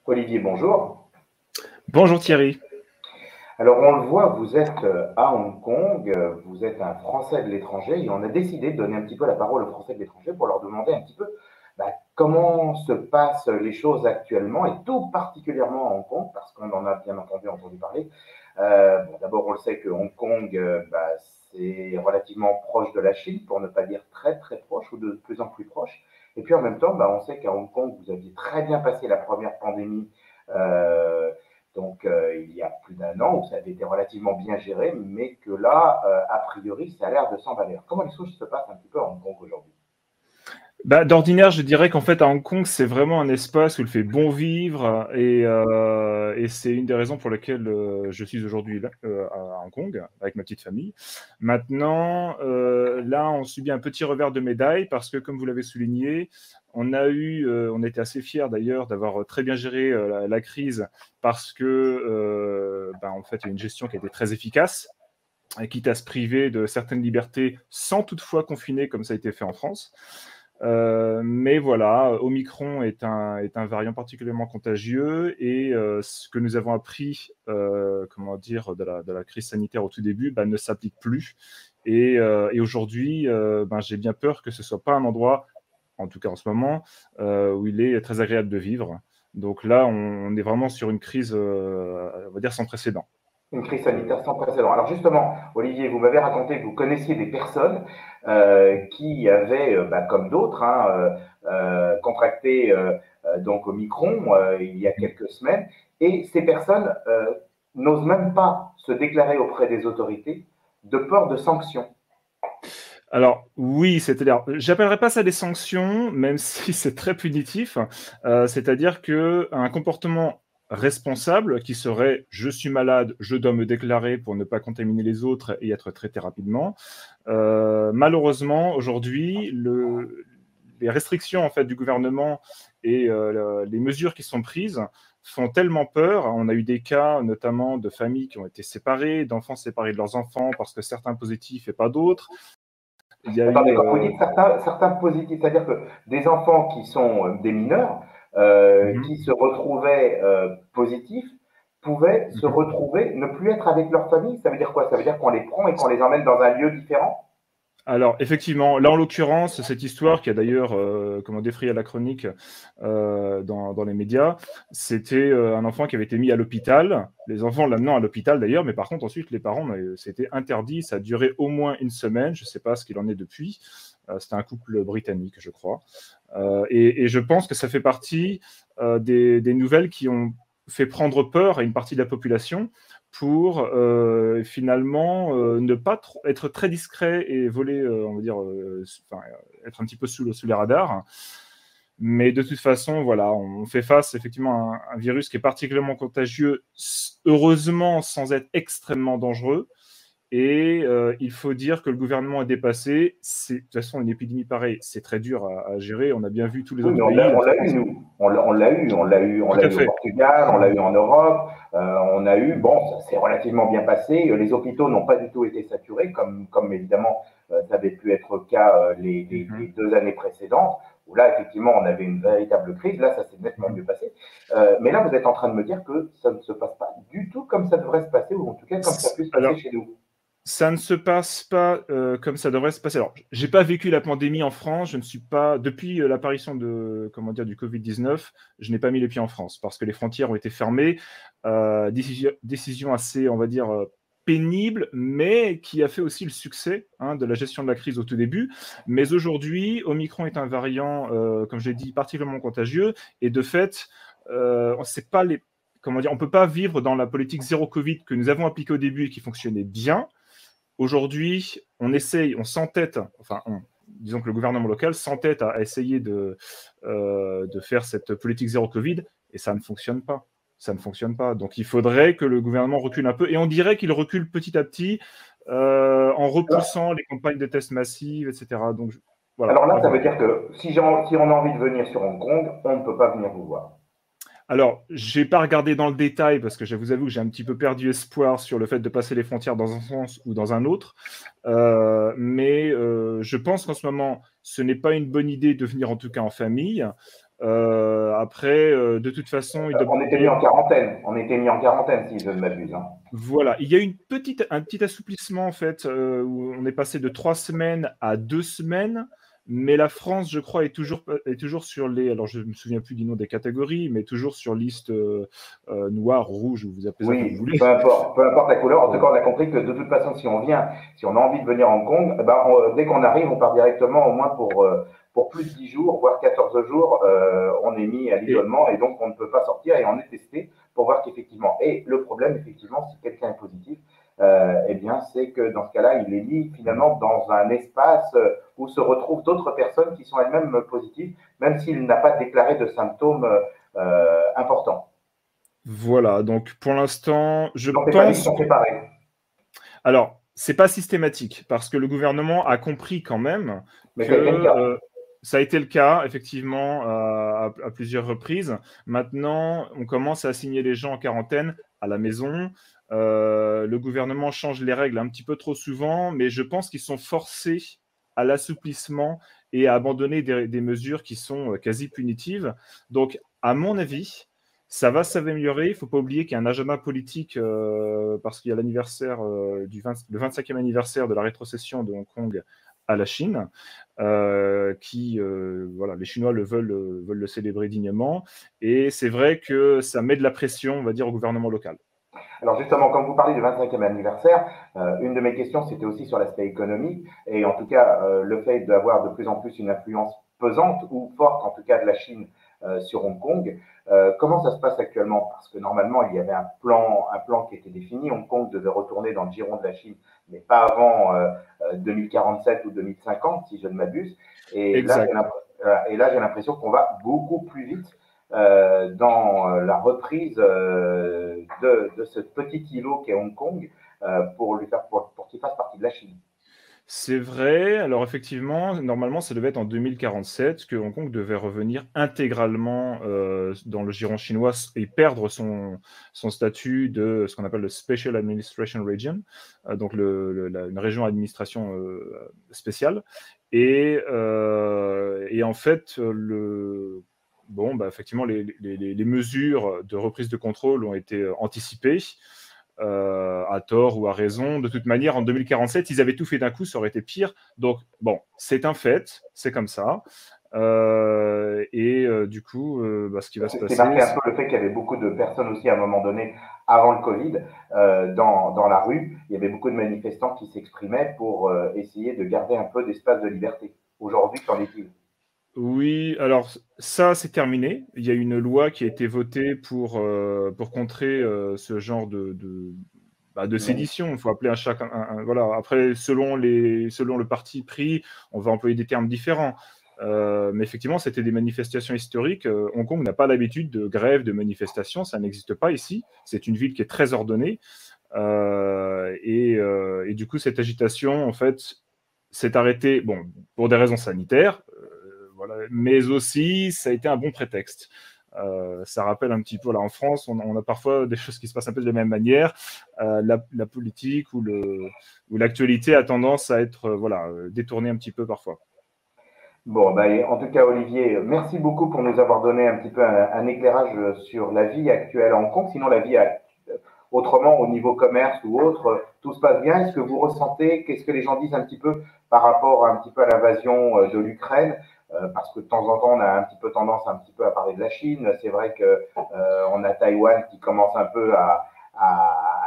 Olivier, bonjour. Bonjour Thierry. Alors, on le voit, vous êtes à Hong Kong, vous êtes un Français de l'étranger et on a décidé de donner un petit peu la parole aux Français de l'étranger pour leur demander un petit peu comment se passent les choses actuellement et tout particulièrement à Hong Kong, parce qu'on en a bien entendu parler. D'abord, on le sait que Hong Kong, c'est relativement proche de la Chine, pour ne pas dire très très proche ou de plus en plus proche. Et puis en même temps, on sait qu'à Hong Kong, vous aviez très bien passé la première pandémie. Il y a plus d'un an, où ça avait été relativement bien géré, mais que là, a priori, ça a l'air de s'emballer. Comment les choses se passent un petit peu à Hong Kong aujourd'hui? D'ordinaire, je dirais qu'en fait, à Hong Kong, c'est vraiment un espace où il fait bon vivre et c'est une des raisons pour lesquelles je suis aujourd'hui là, à Hong Kong avec ma petite famille. Maintenant, là, on subit un petit revers de médaille parce que, comme vous l'avez souligné, on était assez fiers d'ailleurs d'avoir très bien géré la crise parce que, en fait, il y a une gestion qui a été très efficace, et quitte à se priver de certaines libertés sans toutefois confiner comme ça a été fait en France. Mais voilà, Omicron est un variant particulièrement contagieux et ce que nous avons appris de la crise sanitaire au tout début ne s'applique plus. Et aujourd'hui, j'ai bien peur que ce ne soit pas un endroit, en tout cas en ce moment, où il est très agréable de vivre. Donc là, on est vraiment sur une crise, on va dire, sans précédent. Une crise sanitaire sans précédent. Alors justement, Olivier, vous m'avez raconté que vous connaissiez des personnes qui avaient, comme d'autres, contracté donc Omicron il y a quelques semaines, et ces personnes n'osent même pas se déclarer auprès des autorités de peur de sanctions. Alors oui, c'est-à-dire, j'appellerais pas ça des sanctions, même si c'est très punitif. C'est-à-dire qu'un comportement responsable qui serait: «Je suis malade, je dois me déclarer pour ne pas contaminer les autres et être traité rapidement». Malheureusement, aujourd'hui, les restrictions en fait du gouvernement et les mesures qui sont prises font tellement peur. On a eu des cas notamment de familles qui ont été séparées, d'enfants séparés de leurs enfants parce que certains positifs et pas d'autres. Il y a Attendez, eu, quand vous dites certains positifs, c'est-à-dire que des enfants qui sont des mineurs, qui se retrouvaient positifs, pouvaient se retrouver, ne plus être avec leur famille. Ça veut dire quoi? Ça veut dire qu'on les prend et qu'on les emmène dans un lieu différent? Alors effectivement, là en l'occurrence, cette histoire qui a d'ailleurs défrayé la chronique dans les médias, c'était un enfant qui avait été mis à l'hôpital, les enfants l'amenant à l'hôpital d'ailleurs, mais par contre ensuite les parents, c'était interdit, ça a duré au moins une semaine, je ne sais pas ce qu'il en est depuis, c'était un couple britannique je crois, et je pense que ça fait partie des nouvelles qui ont fait prendre peur à une partie de la population pour finalement ne pas être très discret et voler, on va dire, être un petit peu sous les radars. Mais de toute façon, voilà, on fait face effectivement à un virus qui est particulièrement contagieux, heureusement sans être extrêmement dangereux. Et il faut dire que le gouvernement est dépassé. De toute façon, une épidémie pareille, c'est très dur à gérer. On a bien vu tous les Oui, mais autres pays. La on l'a eu, France. nous. On Tout l'a à eu au fait. Portugal, on l'a eu en Europe, on a eu, bon, ça s'est relativement bien passé. Les hôpitaux n'ont pas du tout été saturés, comme évidemment ça avait pu être le cas les 2 années précédentes, où là, effectivement, on avait une véritable crise. Là, ça s'est nettement mieux passé. Mais là, vous êtes en train de me dire que ça ne se passe pas du tout comme ça devrait se passer, ou en tout cas comme ça a pu se passer Alors, chez nous. ça ne se passe pas comme ça devrait se passer. Alors, j'ai pas vécu la pandémie en France. Je ne suis pas depuis l'apparition du Covid-19, je n'ai pas mis les pieds en France parce que les frontières ont été fermées. Décision assez, on va dire, pénible, mais qui a fait aussi le succès de la gestion de la crise au tout début. Mais aujourd'hui, Omicron est un variant, comme je l'ai dit, particulièrement contagieux et de fait, c'est pas les on peut pas vivre dans la politique zéro Covid que nous avons appliquée au début et qui fonctionnait bien. Aujourd'hui, on s'entête, disons que le gouvernement local s'entête à essayer de faire cette politique zéro Covid et ça ne fonctionne pas. Ça ne fonctionne pas. Donc il faudrait que le gouvernement recule un peu et on dirait qu'il recule petit à petit en repoussant les campagnes de tests massives, etc. Donc voilà, Alors là, à ça veut voir. dire que si on a envie de venir sur Hong Kong, on ne peut pas venir vous voir. Alors, je n'ai pas regardé dans le détail parce que je vous avoue que j'ai un petit peu perdu espoir sur le fait de passer les frontières dans un sens ou dans un autre. Mais je pense qu'en ce moment, ce n'est pas une bonne idée de venir en tout cas en famille. Après, de toute façon, il On était mis en quarantaine. On était mis en quarantaine, si je ne m'abuse. Hein. Voilà, il y a eu un petit assouplissement en fait, où on est passé de 3 semaines à 2 semaines, mais la France, je crois, est toujours sur les, alors je ne me souviens plus du nom des catégories, mais toujours sur liste noire, rouge, ou vous appelez ça comme vous Oui, voulez. peu importe la couleur. En tout cas, on a compris que de toute façon, si on a envie de venir à Hong Kong, dès qu'on arrive, on part directement au moins pour plus de 10 jours, voire 14 jours, on est mis à Et l'isolement et donc on ne peut pas sortir et on est testé pour voir qu'effectivement. Et le problème, effectivement, si quelqu'un est positif, eh bien, c'est que dans ce cas-là, il est mis finalement dans un espace où se retrouvent d'autres personnes qui sont elles-mêmes positives, même s'il n'a pas déclaré de symptômes importants. voilà, donc pour l'instant, je Dans tes familles pense sont que, séparées. alors, c'est pas systématique, parce que le gouvernement a compris quand même Mais que ça a été le cas. ça a été le cas, effectivement, à plusieurs reprises. Maintenant, on commence à assigner les gens en quarantaine à la maison. Le gouvernement change les règles un petit peu trop souvent, mais je pense qu'ils sont forcés à l'assouplissement et à abandonner des mesures qui sont quasi punitives. Donc, à mon avis, ça va s'améliorer. Il ne faut pas oublier qu'il y a un agenda politique parce qu'il y a l'anniversaire le 25e anniversaire de la rétrocession de Hong Kong à la Chine, voilà, les Chinois veulent le célébrer dignement. Et c'est vrai que ça met de la pression, on va dire, au gouvernement local. Alors justement, comme vous parlez du 25e anniversaire, une de mes questions, c'était aussi sur l'aspect économique, et en tout cas, le fait d'avoir de plus en plus une influence pesante ou forte, en tout cas de la Chine sur Hong Kong. Comment ça se passe actuellement? Parce que normalement, il y avait un plan qui était défini. Hong Kong devait retourner dans le giron de la Chine, mais pas avant 2047 ou 2050, si je ne m'abuse. Et là, Exact. j'ai l'impression qu'on va beaucoup plus vite dans la reprise de ce petit îlot qu'est Hong Kong pour qu'il fasse partie de la Chine. C'est vrai. Alors effectivement, normalement, ça devait être en 2047 que Hong Kong devait revenir intégralement dans le giron chinois et perdre son statut de ce qu'on appelle le Special Administration Region, donc une région d'administration spéciale. Et en fait, effectivement, les mesures de reprise de contrôle ont été anticipées. À tort ou à raison. De toute manière, en 2047, ils avaient tout fait d'un coup, ça aurait été pire. Donc, bon, c'est un fait, c'est comme ça. Du coup, ce qui va se C'est passer, marqué un peu le fait qu'il y avait beaucoup de personnes aussi à un moment donné, avant le Covid, dans la rue. Il y avait beaucoup de manifestants qui s'exprimaient pour essayer de garder un peu d'espace de liberté. Aujourd'hui, qu'en est-il? oui, alors ça, c'est terminé. Il y a une loi qui a été votée pour contrer ce genre de sédition. Il faut appeler un chat. Voilà. Après, selon le parti pris, on va employer des termes différents. Mais effectivement, c'était des manifestations historiques. Hong Kong n'a pas l'habitude de grève, de manifestations. Ça n'existe pas ici. C'est une ville qui est très ordonnée. Et du coup, cette agitation, en fait, s'est arrêtée, bon, pour des raisons sanitaires. Voilà. Mais aussi, ça a été un bon prétexte. Ça rappelle un petit peu, là en France, on a parfois des choses qui se passent un peu de la même manière. La politique ou l'actualité a tendance à être détournée un petit peu parfois. Bon, en tout cas, Olivier, merci beaucoup pour nous avoir donné un petit peu un éclairage sur la vie actuelle à Hong Kong. Sinon, la vie autrement, au niveau commerce ou autre, tout se passe bien. Est-ce que vous ressentez, qu'est-ce que les gens disent un petit peu par rapport un petit peu à l'invasion de l'Ukraine? Parce que de temps en temps, on a un petit peu tendance un petit peu à parler de la Chine. C'est vrai que on a Taïwan qui commence un peu à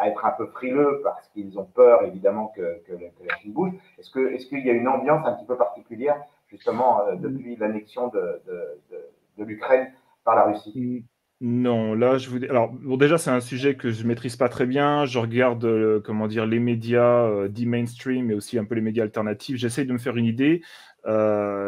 être un peu frileux parce qu'ils ont peur évidemment que la Chine bouge. Est-ce qu'il y a une ambiance un petit peu particulière justement depuis l'annexion de l'Ukraine par la Russie? Non, là, je vous dis. Alors, bon, déjà, c'est un sujet que je maîtrise pas très bien. Je regarde, comment dire, les médias dits mainstream et aussi un peu les médias alternatifs. J'essaye de me faire une idée.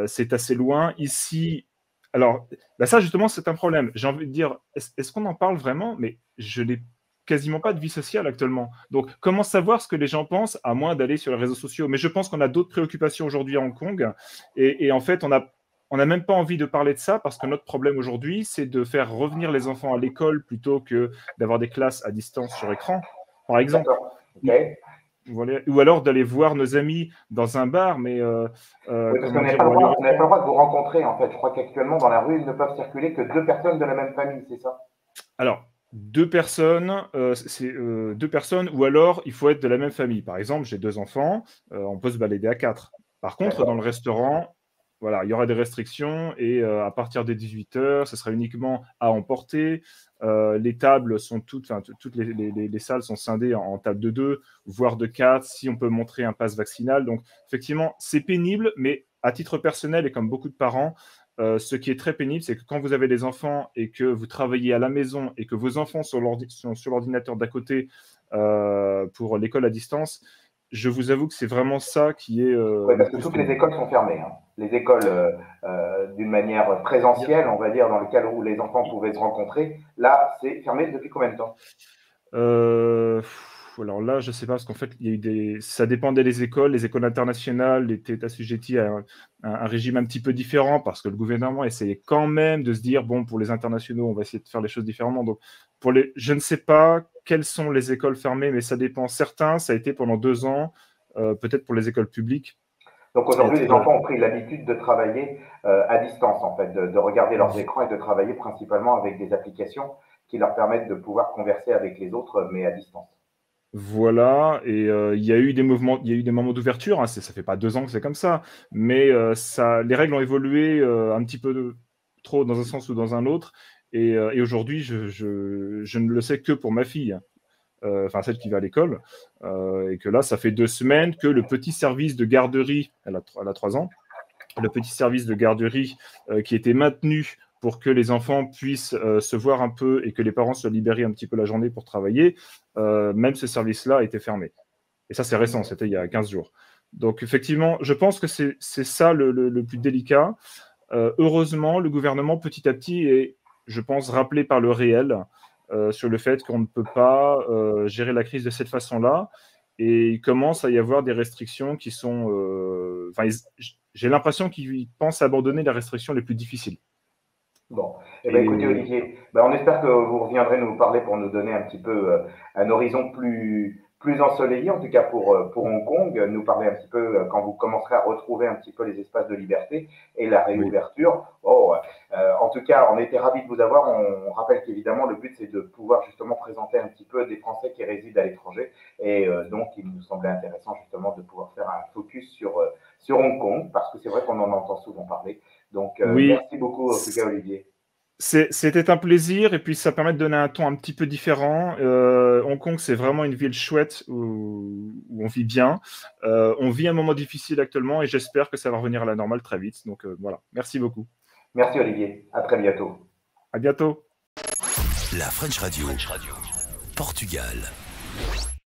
C'est assez loin. Ici, alors, ça, justement, c'est un problème. J'ai envie de dire, est-ce qu'on en parle vraiment? Mais je n'ai quasiment pas de vie sociale actuellement. Donc, comment savoir ce que les gens pensent, à moins d'aller sur les réseaux sociaux? Mais je pense qu'on a d'autres préoccupations aujourd'hui à Hong Kong. Et en fait, on n'a même pas envie de parler de ça parce que notre problème aujourd'hui, c'est de faire revenir les enfants à l'école plutôt que d'avoir des classes à distance sur écran, par exemple. D'accord. Ok. Voilà. Ou alors d'aller voir nos amis dans un bar, mais Oui, parce qu'on comment n'a dire, pas le ou aller au droit, on n'avait pas le restaurant. droit de vous rencontrer, en fait. Je crois qu'actuellement, dans la rue, ne peuvent circuler que deux personnes de la même famille, c'est ça? Alors, 2 personnes, c'est, 2 personnes ou alors il faut être de la même famille. Par exemple, j'ai 2 enfants, on peut se balader à 4. Par contre, dans le D'accord. restaurant, voilà, il y aura des restrictions et à partir des 18 h, ce sera uniquement à emporter. Les tables sont toutes, enfin, toutes les salles sont scindées en tables de 2, voire de 4, si on peut montrer un passe vaccinal. Donc effectivement, c'est pénible, mais à titre personnel et comme beaucoup de parents, ce qui est très pénible, c'est que quand vous avez des enfants et que vous travaillez à la maison et que vos enfants sont sur l'ordinateur d'à côté pour l'école à distance, je vous avoue que c'est vraiment ça qui est Oui, le parce que plus toutes les pénible. écoles sont fermées, hein. Les écoles, d'une manière Il y a- présentielle, on va dire, dans le cadre où les enfants pouvaient se rencontrer, là, c'est fermé depuis combien de temps? Alors là, je sais pas, parce qu'en fait, il y a eu ça dépendait des écoles. Les écoles internationales étaient assujetties à un régime un petit peu différent parce que le gouvernement essayait quand même de se dire, bon, pour les internationaux, on va essayer de faire les choses différemment. Donc, je ne sais pas quelles sont les écoles fermées, mais ça dépend. Certains, ça a été pendant 2 ans, peut-être pour les écoles publiques. Donc aujourd'hui, Être, les enfants ont pris l'habitude de travailler à distance, en fait, de regarder leurs écrans et de travailler principalement avec des applications qui leur permettent de pouvoir converser avec les autres, mais à distance. Voilà, et il y a eu des mouvements, il y a eu des moments d'ouverture, hein, ça fait pas 2 ans que c'est comme ça, mais les règles ont évolué un petit peu trop dans un sens ou dans un autre, et aujourd'hui, je ne le sais que pour ma fille, enfin celle qui va à l'école, et que là, ça fait 2 semaines que le petit service de garderie, elle a 3 ans, le petit service de garderie qui était maintenu pour que les enfants puissent se voir un peu et que les parents soient libérés un petit peu la journée pour travailler, même ce service-là a été fermé. Et ça, c'est récent, c'était il y a 15 jours. Donc, effectivement, je pense que c'est ça le plus délicat. Heureusement, le gouvernement, petit à petit, est, je pense, rappelé par le réel sur le fait qu'on ne peut pas gérer la crise de cette façon-là. Et il commence à y avoir des restrictions qui sont. J'ai l'impression qu'ils pensent abandonner les restrictions les plus difficiles. Bon, eh ben, écoutez Et Olivier, ben, on espère que vous reviendrez nous parler pour nous donner un petit peu un horizon plus ensoleillé, en tout cas pour Hong Kong, nous parler un petit peu quand vous commencerez à retrouver un petit peu les espaces de liberté et la oui, réouverture. Oh, en tout cas, on était ravis de vous avoir. On rappelle qu'évidemment, le but, c'est de pouvoir justement présenter un petit peu des Français qui résident à l'étranger. Et donc, il nous semblait intéressant justement de pouvoir faire un focus sur Hong Kong, parce que c'est vrai qu'on en entend souvent parler. Donc, oui, merci beaucoup, en tout cas, Olivier. c'était un plaisir et puis ça permet de donner un ton un petit peu différent. Hong Kong, c'est vraiment une ville chouette où on vit bien. On vit un moment difficile actuellement et j'espère que ça va revenir à la normale très vite. Donc voilà, merci beaucoup. Merci, Olivier. À très bientôt. À bientôt. La French Radio. Portugal.